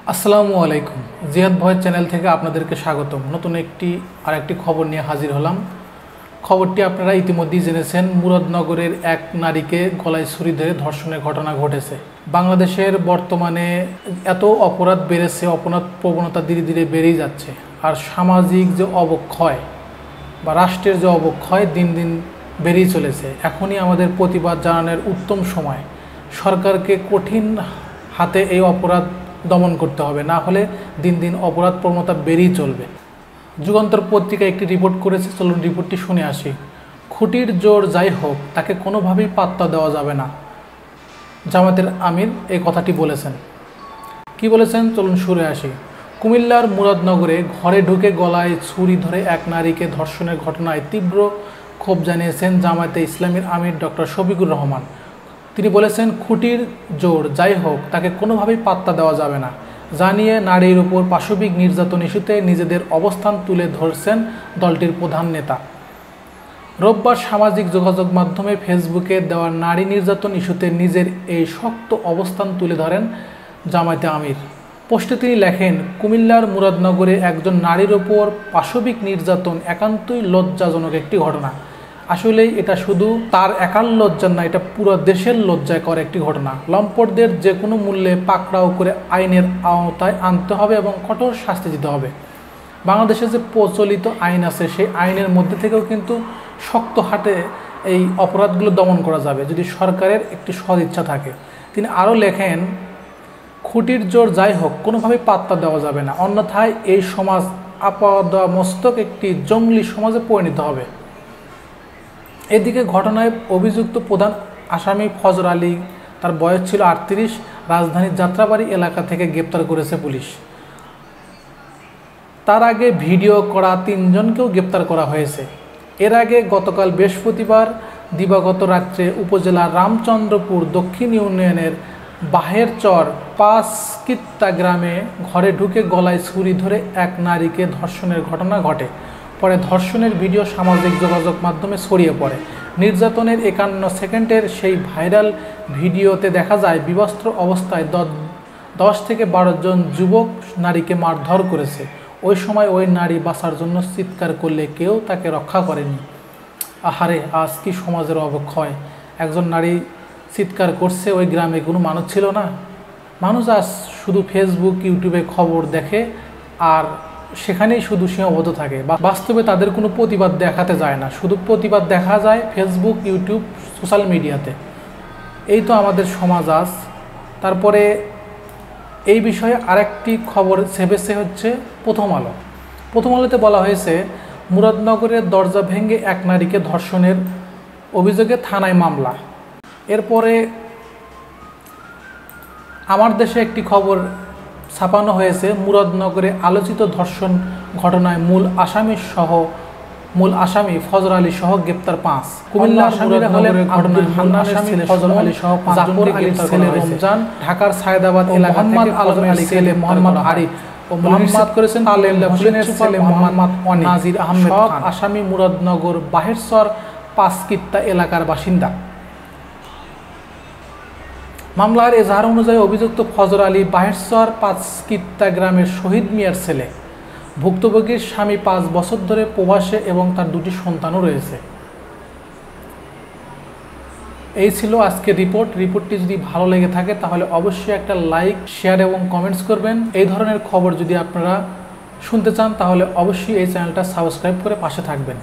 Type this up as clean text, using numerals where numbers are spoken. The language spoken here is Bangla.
আসসালামু আলাইকুম। জিয়াদ ভয়েস চ্যানেল থেকে আপনাদেরকে স্বাগতম। নতুন একটি খবর নিয়ে হাজির হলাম। খবরটি আপনারা ইতিমধ্যেই জেনেছেন। মুরাদনগরের এক নারীকে গলায় ছুরি ধরে ধর্ষণের ঘটনা ঘটেছে। বাংলাদেশের বর্তমানে এত অপরাধ বেড়েছে, অপরাধ প্রবণতা ধীরে ধীরে বেড়েই যাচ্ছে। আর সামাজিক যে অবক্ষয় বা রাষ্ট্রের যে অবক্ষয় দিন দিন বেড়েই চলেছে। এখনই আমাদের প্রতিবাদ জানানোর উত্তম সময়। সরকারকে কঠিন হাতে এই অপরাধ দমন করতে হবে, না হলে দিন দিন অপরাধ প্রবণতা বেড়েই চলবে। যুগান্তর পত্রিকা একটি রিপোর্ট করেছে, চলুন রিপোর্টটি শুনে আসি। খুঁটির জোর যাই হোক, তাকে কোনোভাবেই পাত্তা দেওয়া যাবে না। জামাতের আমির এই কথাটি বলেছেন। কি বলেছেন চলুন শুনে আসি। কুমিল্লার মুরাদনগরে ঘরে ঢুকে গলায় ছুরি ধরে এক নারীকে ধর্ষণের ঘটনায় তীব্র ক্ষোভ জানিয়েছেন জামায়াতে ইসলামীর আমির ডক্টর শফিকুর রহমান। তিনি বলেছেন, খুঁটির জোর যাই হোক, তাকে কোনোভাবেই পাত্তা দেওয়া যাবে না জানিয়ে নারীর উপর পাশবিক নির্যাতন ইস্যুতে নিজেদের অবস্থান তুলে ধরছেন দলটির প্রধান নেতা। রোববার সামাজিক যোগাযোগ মাধ্যমে ফেসবুকে দেওয়া নারী নির্যাতন ইস্যুতে নিজের এই শক্ত অবস্থান তুলে ধরেন জামায়াতে আমির। পোস্টে তিনি লেখেন, কুমিল্লার মুরাদনগরে একজন নারীর ওপর পাশবিক নির্যাতন একান্তই লজ্জাজনক একটি ঘটনা। আসলেই এটা শুধু তার একার লজ্জার না, এটা পুরো দেশের লজ্জায় করে একটি ঘটনা। লম্পটদের যে কোনো মূল্যে পাকড়াও করে আইনের আওতায় আনতে হবে এবং কঠোর শাস্তি দিতে হবে। বাংলাদেশে যে প্রচলিত আইন আছে, সেই আইনের মধ্যে থেকেও কিন্তু শক্ত হাতে এই অপরাধগুলো দমন করা যাবে যদি সরকারের একটি সদিচ্ছা থাকে। তিনি আরও লেখেন, খুঁটির জোর যাই হোক, কোনোভাবেই পাত্তা দেওয়া যাবে না, অন্যথায় এই সমাজ আপাদমস্তক একটি জঙ্গলি সমাজে পরিণত হবে। এদিকে ঘটনায় অভিযুক্ত প্রধান আসামি ফজর আলী, তার বয়স ছিল ৩৮, রাজধানীর যাত্রাবাড়ি এলাকা থেকে গ্রেপ্তার করেছে পুলিশ। তার আগে ভিডিও করা ৩ জনকেও গ্রেপ্তার করা হয়েছে। এর আগে গতকাল বৃহস্পতিবার দিবাগত রাত্রে উপজেলার রামচন্দ্রপুর দক্ষিণ ইউনিয়নের বাহেরচর ৫ কিত্তা গ্রামে ঘরে ঢুকে গলায় ছুরি ধরে এক নারীকে ধর্ষণের ঘটনা ঘটে। পরে ধর্ষণের ভিডিও সামাজিক যোগাযোগ মাধ্যমে ছড়িয়ে পড়ে। নির্যাতনের ৫১ সেকেন্ডের সেই ভাইরাল ভিডিওতে দেখা যায় বিবস্ত্র অবস্থায় ১০ থেকে ১২ জন যুবক নারীকে মারধর করেছে। ওই সময় ওই নারী বাঁচার জন্য চিৎকার করলে কেউ তাকে রক্ষা করেনি। আহারে, আজ কি সমাজের অবক্ষয়! একজন নারী চিৎকার করছে, ওই গ্রামে কোনো মানুষ ছিল না। মানুষ আজ শুধু ফেসবুক ইউটিউবে খবর দেখে আর সেখানেই শুধু সীমাবদ্ধ থাকে। বাস্তবে তাদের কোনো প্রতিবাদ দেখাতে যায় না, শুধু প্রতিবাদ দেখা যায় ফেসবুক, ইউটিউব, সোশ্যাল মিডিয়াতে। এই তো আমাদের সমাজ আজ। তারপরে এই বিষয়ে আরেকটি খবর ছেপেছে হচ্ছে প্রথম আলো। প্রথম আলোতে বলা হয়েছে, মুরাদনগরের দরজা ভেঙে এক নারীকে ধর্ষণের অভিযোগে থানায় মামলা। এরপরে আমার দেশে একটি খবর ছাপানো হয়েছে, মুরাদনগরে আলোচিত ধর্ষণ ঘটনায় মূল আসামি ফজর আলী সহ গ্রেপ্তার ৫। কুমিল্লার মুরাদনগরের ঘটনায় মূল আসামি ফজর আলী সহ ৫ জনকে গ্রেপ্তার করা হয়েছে। রমজান, ঢাকার সায়েদাবাদ এলাকা থেকে ফজর আলী ছেলে মোহাম্মদ আরিফ ও মোহাম্মদ করেছেন হোসেনের ছেলে মোহাম্মদ নাজির আহমেদ খান। আসামি মুরাদনগর বাহেরচর ৫ কিত্তা এলাকার বাসিন্দা। মামলার এজাহার অনুযায়ী অভিযুক্ত ফজর আলী বাহেরচর ৫ কিত্তা গ্রামের শহীদ মিয়ার ছেলে। ভুক্তভোগীর স্বামী ৫ বছর ধরে প্রবাসে এবং তার ২টি সন্তানও রয়েছে। এই ছিল আজকের রিপোর্টটি যদি ভালো লেগে থাকে তাহলে অবশ্যই একটা লাইক, শেয়ার এবং কমেন্টস করবেন। এই ধরনের খবর যদি আপনারা শুনতে চান তাহলে অবশ্যই এই চ্যানেলটা সাবস্ক্রাইব করে পাশে থাকবেন।